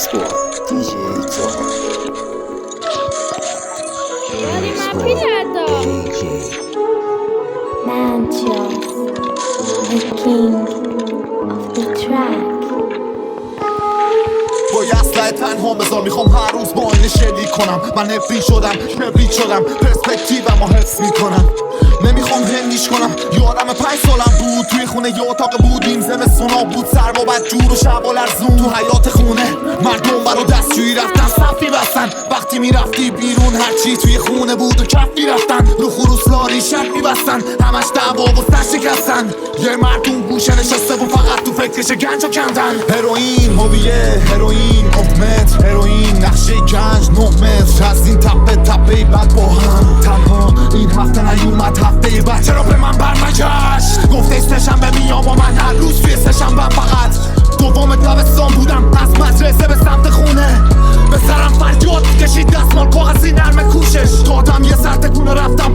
Squad, DJ Talk. Dori ma pirata! AJ. Mantios, the king of the track. با یه اسلحه تنها بذار میخوام هر روز با آینه شلیک کنم. من نفری شدم کبریت شدم پرسپکتیوم رو حفظ میکنم. نمیخوام هندیش کنم. یادم 5 سالم بود توی خونه یه اتاق بودیم. زمستونا بود سرما بد جور و شب و لرزون. تو حیات خونه مردم برا دستجویی رفتن صفی بستن. وقتی میرفتی بیرون هرچی توی خونه بود و کفی رفتن. رو خروس لاری شب میبستن همش دعوا و سر شکستن. یه مردم گوشه نشسته و فقط تو فکرش گنج و کندن. هروئین هویه هروئین امت هروئین نقشه گنج 9 متر از این تپه تپه بعد با هم تنها این هفته نیومد هفته بعد. چرا به من برنگشت گفته سه‌شنبه میام و من هر روز توی سه‌شنبه فقط دوم دبستان بودم از مدرسه به سمت خونه. به سرم فریاد کشید دستمال کاغذی نرم کوشش دادم یه سر تکونه رفتم